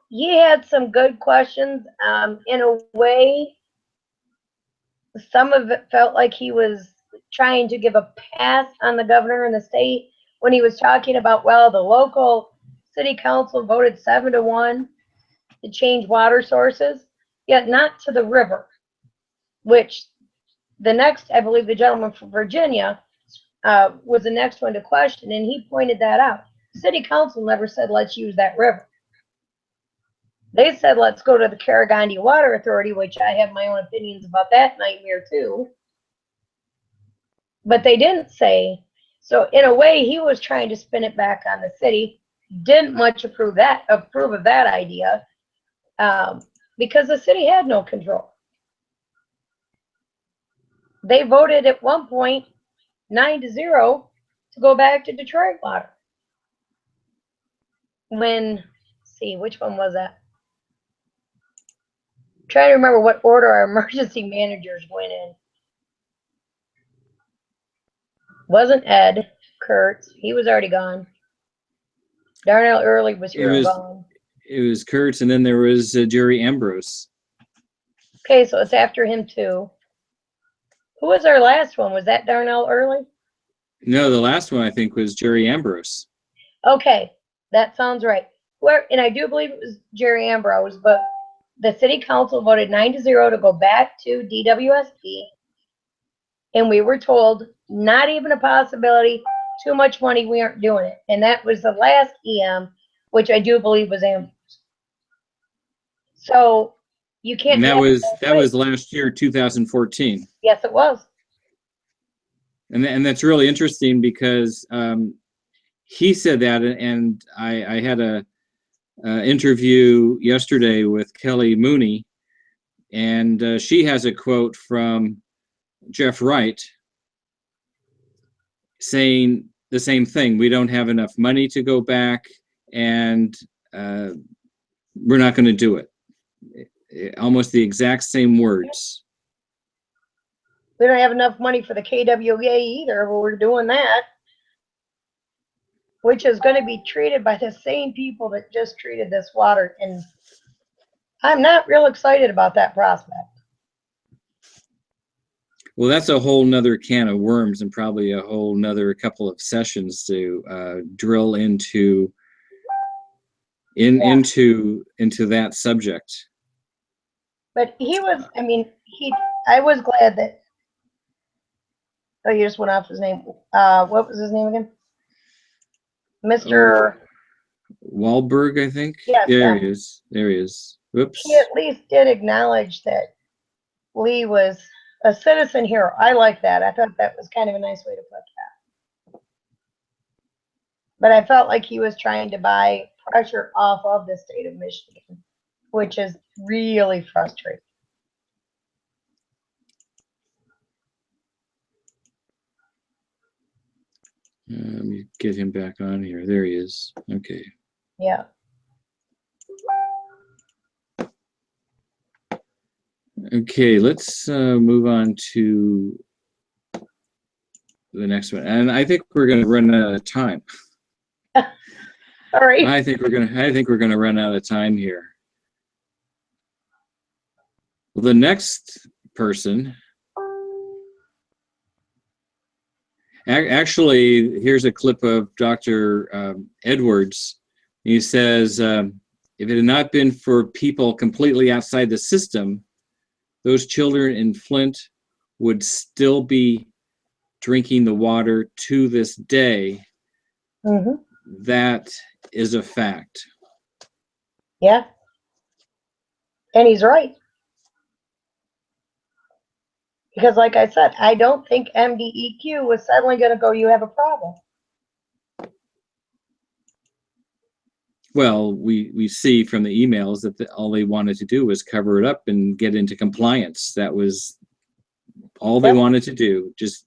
He had some good questions. In a way, some of it felt like he was trying to give a pass on the governor and the state when he was talking about, well, the local city council voted 7-1 to change water sources, yet not to the river, which the next, I believe the gentleman from Virginia was the next one to question, and he pointed that out. City council never said, let's use that river. They said, let's go to the Keri Water Authority, which I have my own opinions about that nightmare too. But they didn't say, so in a way, he was trying to spin it back on the city. Didn't much approve of that idea because the city had no control. They voted at one point 9-0 to go back to Detroit water. When, see, which one was that? I'm trying to remember what order our emergency managers went in. Wasn't Ed Kurtz? He was already gone. Darnell Early was here and gone. It was Kurtz, and then there was Jerry Ambrose. Okay, so it's after him too. Who was our last one? Was that Darnell Early? No, the last one I think was Jerry Ambrose. Okay, that sounds right. And I do believe it was Jerry Ambrose, but the city council voted 9-0 to go back to DWSP, and we were told not even a possibility, too much money, we aren't doing it. And that was the last EM, which I do believe was Ambrose. So you can't. And that was last year, 2014. Yes, it was. And that's really interesting because he said that, and I had a interview yesterday with Kelly Mooney, and she has a quote from Jeff Wright saying the same thing. We don't have enough money to go back, and we're not going to do it. Almost the exact same words. We don't have enough money for the KWA either, but we're doing that, which is going to be treated by the same people that just treated this water. And I'm not real excited about that prospect. Well, that's a whole nother can of worms, and probably a whole nother couple of sessions to drill into that subject. But he was, I was glad that, oh, you just went off his name. What was his name again? Mr. Wahlberg, I think. Yes, there he is. There he is. Whoops. He at least did acknowledge that Lee was a citizen hero. I like that. I thought that was kind of a nice way to put that. But I felt like he was trying to buy pressure off of the state of Michigan, which is really frustrating. Let me get him back on here. There he is. Okay. Yeah. Okay, let's move on to the next one. And I think we're going to run out of time. Sorry. I think we're going to run out of time here. Well, the next person, actually, here's a clip of Dr. Edwards. He says, if it had not been for people completely outside the system, those children in Flint would still be drinking the water to this day. Mm-hmm. That is a fact. Yeah. And he's right. Because like I said, I don't think MDEQ was suddenly going to go, you have a problem. Well, we see from the emails that all they wanted to do was cover it up and get into compliance. That was all they wanted to do. Just,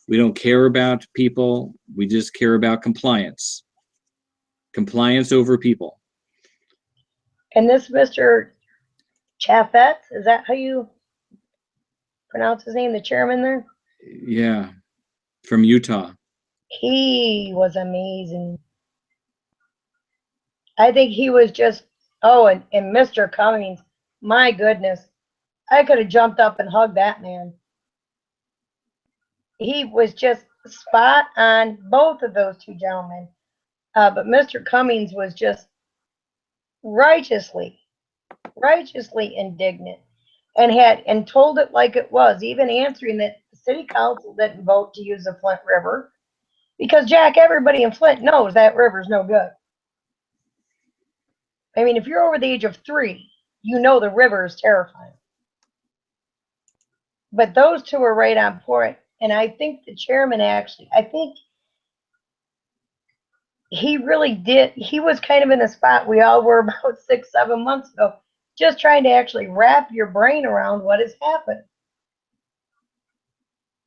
we don't care about people. We just care about compliance. Compliance over people. And this Mr. Chaffetz, is that how you pronounce his name, the chairman there? Yeah, from Utah. He was amazing. I think he was just, oh, and Mr. Cummings, my goodness. I could have jumped up and hugged that man. He was just spot on, both of those two gentlemen. But Mr. Cummings was just righteously indignant and told it like it was, even answering that the city council didn't vote to use the Flint River because, Jack, everybody in Flint knows that river's no good. I mean, if you're over the age of 3, you know the river is terrifying. But those two are right on point. And I think the chairman actually, I think he really did. He was kind of in the spot we all were about 6-7 months ago, just trying to actually wrap your brain around what has happened.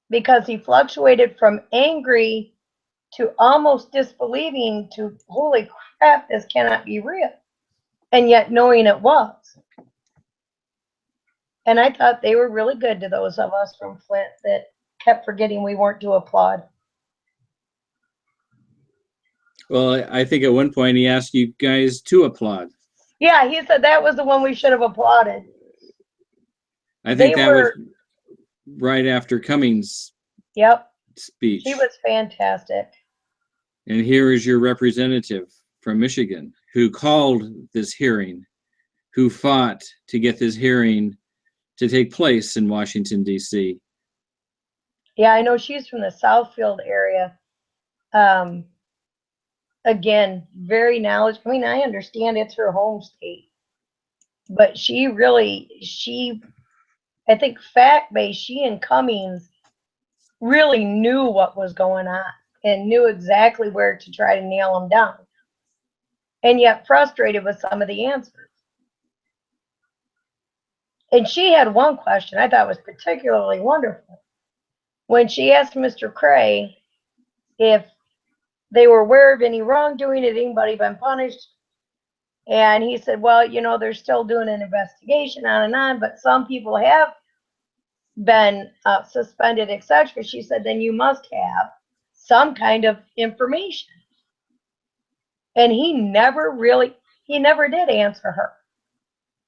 Because he fluctuated from angry to almost disbelieving to, holy crap, this cannot be real. And yet knowing it was. And I thought they were really good to those of us from Flint that kept forgetting we weren't to applaud. Well, I think at one point he asked you guys to applaud. Yeah, he said that was the one we should have applauded. I think that was right after Cummings' speech. He was fantastic. And here is your representative from Michigan who called this hearing, who fought to get this hearing to take place in Washington, D.C. Yeah, I know she's from the Southfield area. Again, very knowledgeable. I mean, I understand it's her home state, but I think fact-based, she and Cummings really knew what was going on and knew exactly where to try to nail them down, and yet frustrated with some of the answers. And she had one question I thought was particularly wonderful. When she asked Mr. Cray if they were aware of any wrongdoing, had anybody been punished? And he said, well, they're still doing an investigation on and on, but some people have been suspended, etc. She said, then you must have some kind of information. And he never did answer her.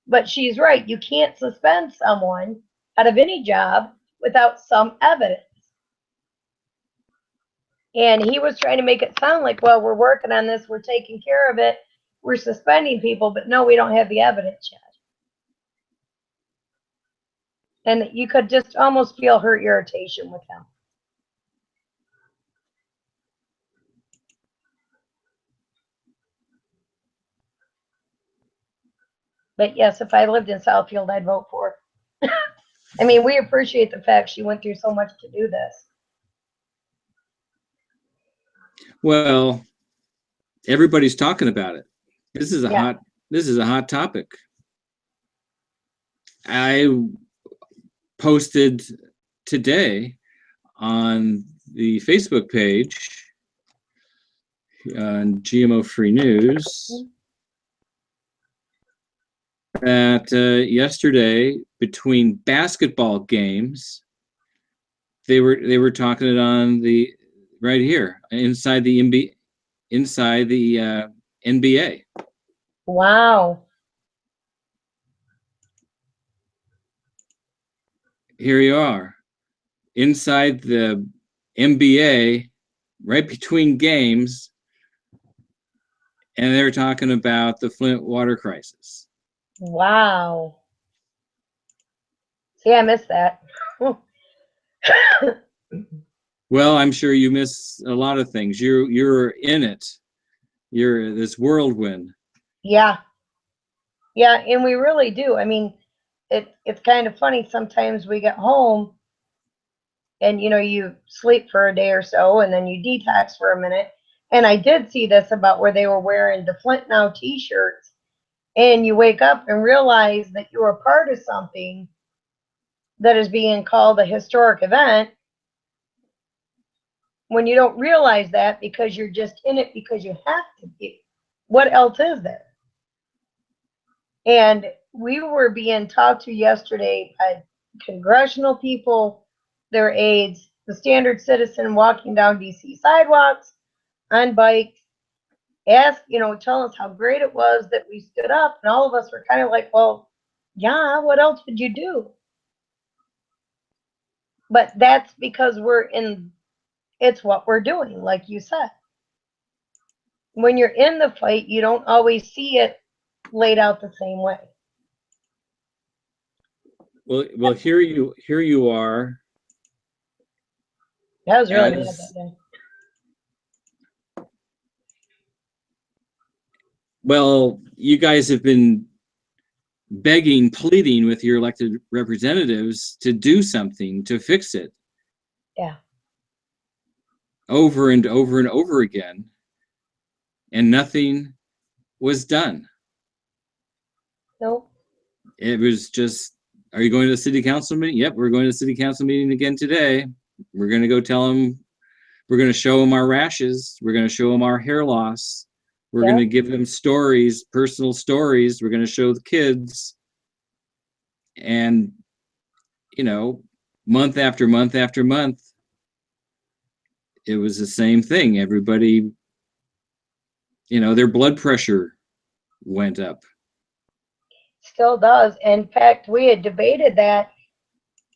But she's right. You can't suspend someone out of any job without some evidence. And he was trying to make it sound like, well, we're working on this, we're taking care of it, we're suspending people, but no, we don't have the evidence yet. And you could just almost feel her irritation with him. But yes, if I lived in Southfield, I'd vote for her. I mean, we appreciate the fact she went through so much to do this. Well, everybody's talking about it. This is a hot topic. I posted today on the Facebook page on GMO Free News that yesterday, between basketball games, they were talking it on the right here inside the NBA. Wow. Here you are, inside the NBA, right between games, And they're talking about the Flint Water Crisis. Wow. See, I missed that. Well, I'm sure you miss a lot of things. You're in it. You're this whirlwind. Yeah. Yeah, and we really do. I mean, it's kind of funny. Sometimes we get home and you sleep for a day or so and then you detox for a minute. And I did see this about where they were wearing the Flint Now t-shirts, and you wake up and realize that you are part of something that is being called a historic event, when you don't realize that because you're just in it because you have to be. What else is there? And we were being talked to yesterday by congressional people, their aides, the standard citizen walking down DC sidewalks on bikes, telling us how great it was that we stood up, and all of us were kind of like, well, yeah, what else would you do? But that's because it's what we're doing, like you said. When you're in the fight, you don't always see it laid out the same way. Well, here you are. That was really bad that day. Well, you guys have been begging, pleading with your elected representatives to do something to fix it. Yeah. Over and over and over again, and nothing was done. Nope. It was just, are you going to the city council meeting? Yep, we're going to the city council meeting again today. We're going to go tell them, we're going to show them our rashes. We're going to show them our hair loss. We're going to give them stories, personal stories. We're going to show the kids. And, month after month after month, it was the same thing. Everybody, their blood pressure went up. Still does. In fact, we had debated that.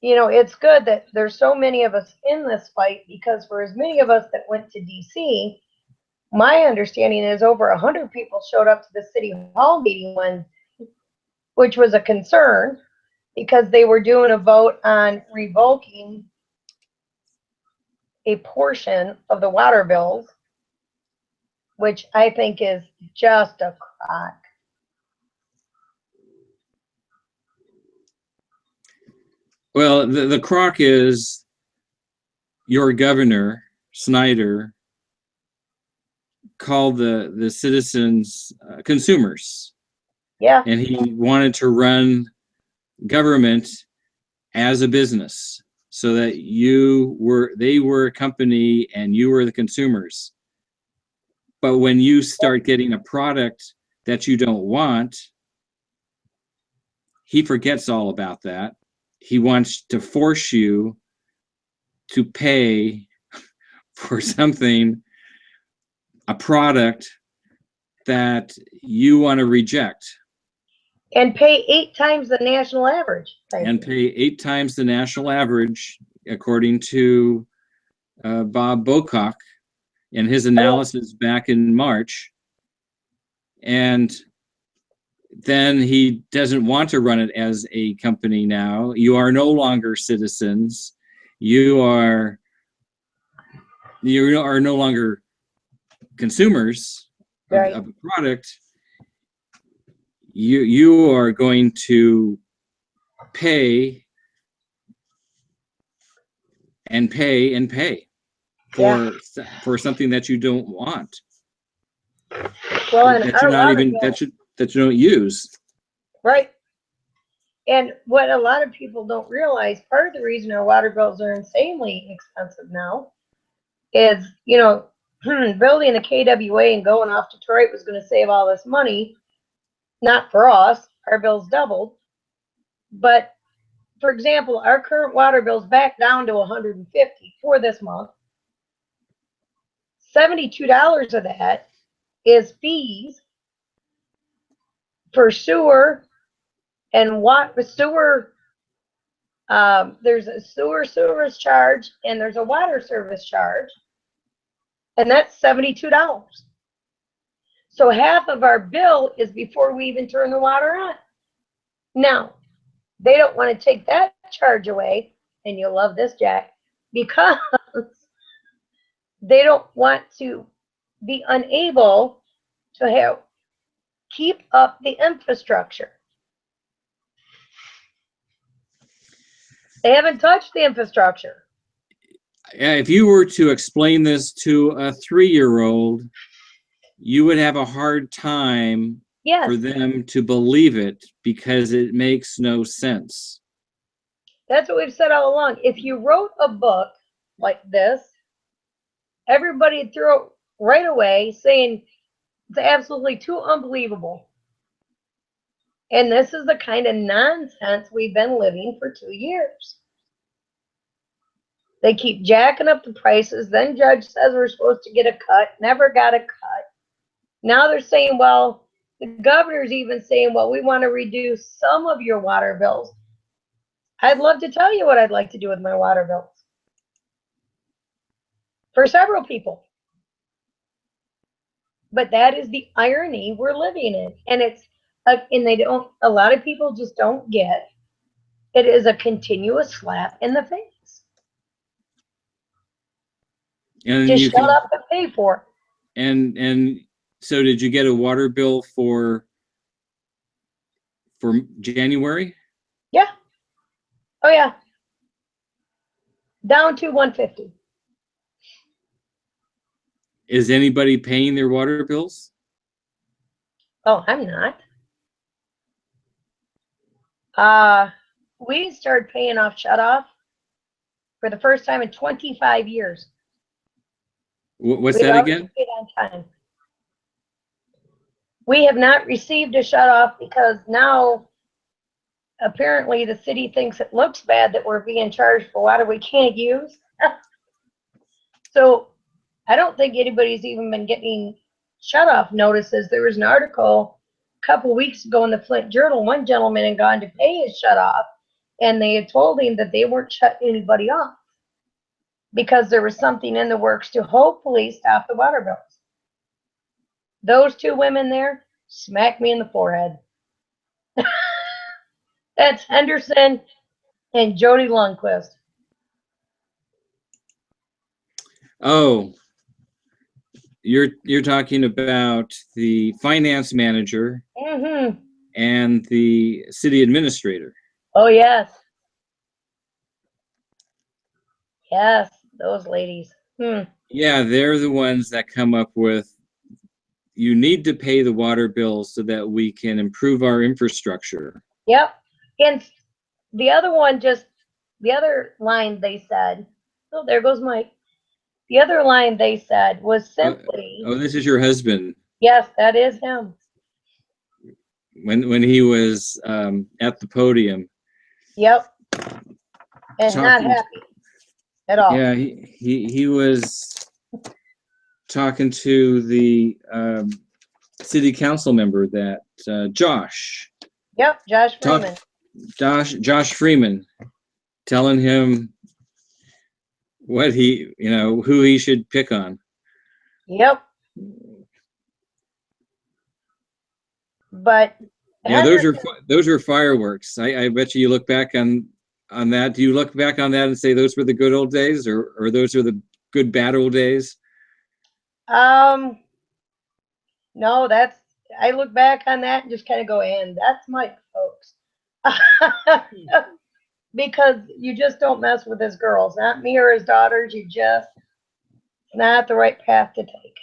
It's good that there's so many of us in this fight, because for as many of us that went to DC, my understanding is over 100 people showed up to the city hall meeting Wednesday, which was a concern because they were doing a vote on revoking a portion of the water bills, which I think is just a crock. Well, the crock is your governor, Snyder, called the citizens consumers. Yeah. And he wanted to run government as a business so that they were a company and you were the consumers. But when you start getting a product that you don't want, he forgets all about that. He wants to force you to pay for something, a product that you want to reject. And pay 8 times the national average. And pay 8 times the national average, according to Bob Bocock in his analysis back in March. And then he doesn't want to run it as a company now. You are no longer citizens. You are no longer consumers of the product. You are going to pay and pay and pay for something that you don't want. Well, and that you're not even that you don't use. Right. And what a lot of people don't realize, part of the reason our water bills are insanely expensive now is, building the KWA and going off Detroit was going to save all this money. Not for us. Our bills doubled. But, for example, our current water bill's back down to $150 for this month. $72 of that is fees for sewer and sewer. There's a sewer service charge and there's a water service charge, and that's $72. So half of our bill is before we even turn the water on. Now, they don't want to take that charge away, and you'll love this, Jack, because they don't want to be unable to keep up the infrastructure. They haven't touched the infrastructure. If you were to explain this to a 3-year-old, you would have a hard time for them to believe it because it makes no sense. That's what we've said all along. If you wrote a book like this, everybody would throw it right away saying it's absolutely too unbelievable. And this is the kind of nonsense we've been living for 2 years. They keep jacking up the prices. Then judge says we're supposed to get a cut. Never got a cut. Now they're saying, well, the governor's even saying, well, we want to reduce some of your water bills. I'd love to tell you what I'd like to do with my water bills. For several people. But that is the irony we're living in. And a lot of people just don't get it is a continuous slap in the face. And just shut up and pay for it. And so did you get a water bill for January? Yeah. Oh yeah. Down to $150. Is anybody paying their water bills? Oh, I'm not. We started paying off shut-off for the first time in 25 years. What's that again? Paid on time. We have not received a shut-off because now apparently the city thinks it looks bad that we're being charged for water we can't use. So I don't think anybody's even been getting shut-off notices. There was an article a couple weeks ago in the Flint Journal. One gentleman had gone to pay his shut-off, and they had told him that they weren't shutting anybody off because there was something in the works to hopefully stop the water bills. Those two women there smacked me in the forehead. That's Henderson and Jody Lundquist. Oh, you're talking about the finance manager and the city administrator. Oh yes. Yes, those ladies. Yeah, they're the ones that come up with, you need to pay the water bills so that we can improve our infrastructure. Yep. And the other line they said, oh, there goes Mike. The other line they said was simply, oh, this is your husband. Yes, that is him. When he was at the podium. Yep. And not happy at all. Yeah, he was talking to the city council member that Josh. Yep, Josh Freeman. Josh Freeman, telling him what who he should pick on. Yep. But yeah, those are fireworks. I bet you look back on that. Do you look back on that and say those were the good old days, or those are the good bad old days? No, I look back on that and just kind of go, and that's Mike, folks. Because you just don't mess with his girls, not me or his daughters. You just not the right path to take.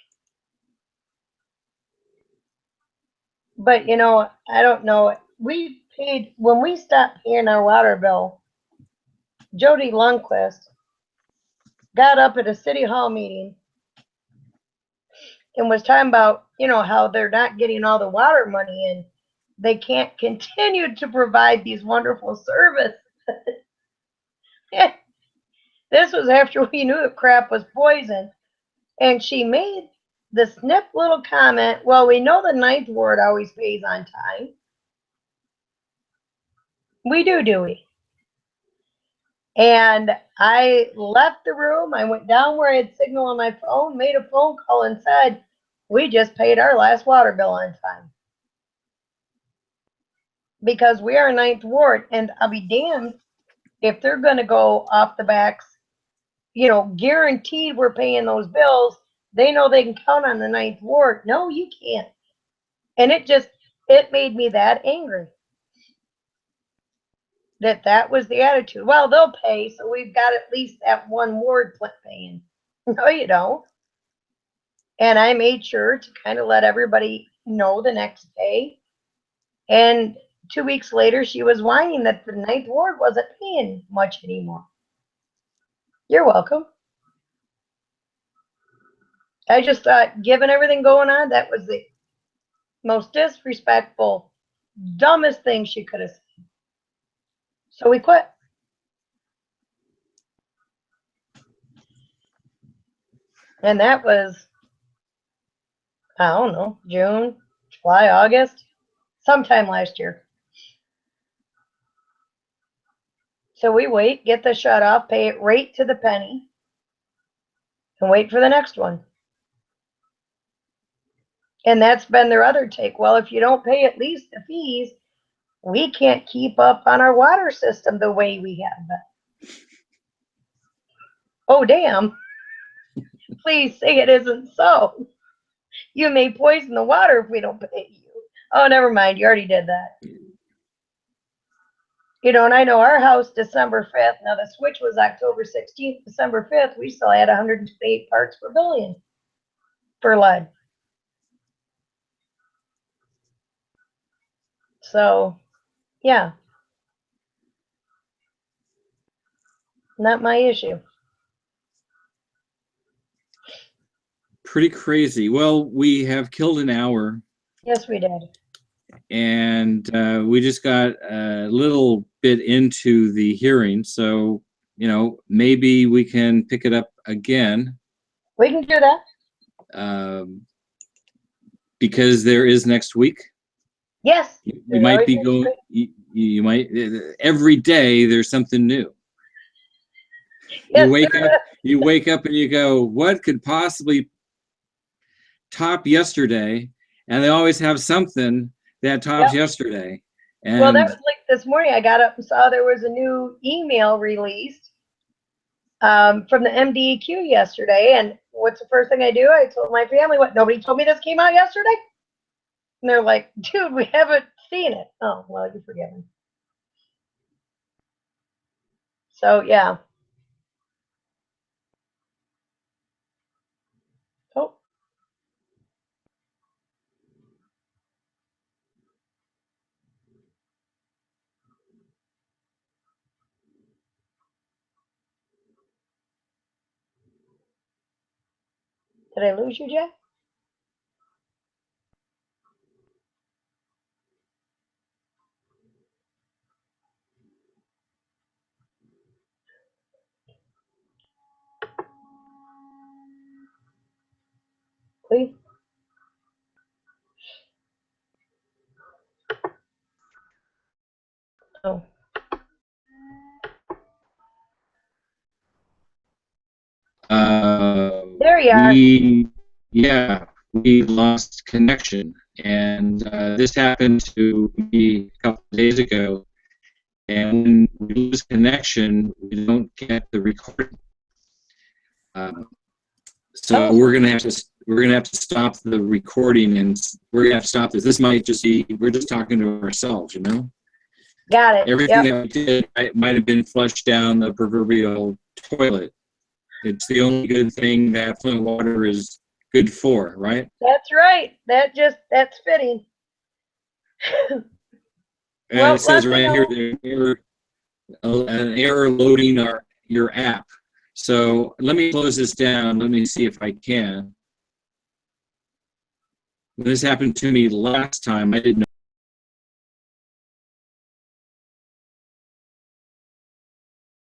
But I don't know. When we stopped paying our water bill, Jody Lundquist got up at a city hall meeting and was talking about, how they're not getting all the water money and they can't continue to provide these wonderful services. This was after we knew the crap was poison. And she made the snip little comment, well, we know the ninth ward always pays on time. We do we? And I left the room. I went down where I had signal on my phone, made a phone call and said, We just paid our last water bill on time. Because we are Ninth Ward, and I'll be damned if they're going to go off the backs, you know, guaranteed we're paying those bills. They know they can count on the Ninth Ward. No, you can't. And it made me that angry. That was the attitude. Well, they'll pay, so we've got at least that one ward paying. No, you don't. And I made sure to kind of let everybody know the next day. And 2 weeks later, she was whining that the Ninth Ward wasn't paying much anymore. You're welcome. I just thought, given everything going on, that was the most disrespectful, dumbest thing she could have said. So we quit. And that was, I don't know, June, July, August, sometime last year. So we wait, get the shut off, pay it right to the penny, and wait for the next one. And that's been their other take. Well, if you don't pay at least the fees, we can't keep up on our water system the way we have been. Oh, damn. Please say it isn't so. You may poison the water if we don't pay you. Oh, never mind. You already did that. You know, and I know our house, December 5th. Now, the switch was October 16th. December 5th, we still had 108 parts per billion for lead. So, yeah. Not my issue. Pretty crazy. Well, we have killed an hour. Yes, we did. And we just got a little bit into the hearing. So, you know, maybe we can pick it up again. We can do that. Because there is next week. Yes. You might be going, you might, every day there's something new. Yes, you wake up and you go, what could possibly top yesterday? And they always have something that tops yesterday. And well, that was like this morning. I got up and saw there was a new email released from the MDEQ yesterday. And what's the first thing I do? I told my family, what, nobody told me this came out yesterday? And they're like, dude, we haven't seen it. Oh, well, you're forgiven. So, yeah. Oh. Did I lose you, Jeff? Please? Oh. There you are. We lost connection, and this happened to me a couple of days ago. And when we lose connection, we don't get the recording. So we're gonna have to stop the recording, and we're gonna have to stop this. This might just be we're just talking to ourselves, you know. Got it. Everything that we did might have been flushed down the proverbial toilet. It's the only good thing that Flint water is good for, right? That's right. That's fitting. And it says right here, an error loading your app. So let me close this down. Let me see if I can. This happened to me last time. I didn't know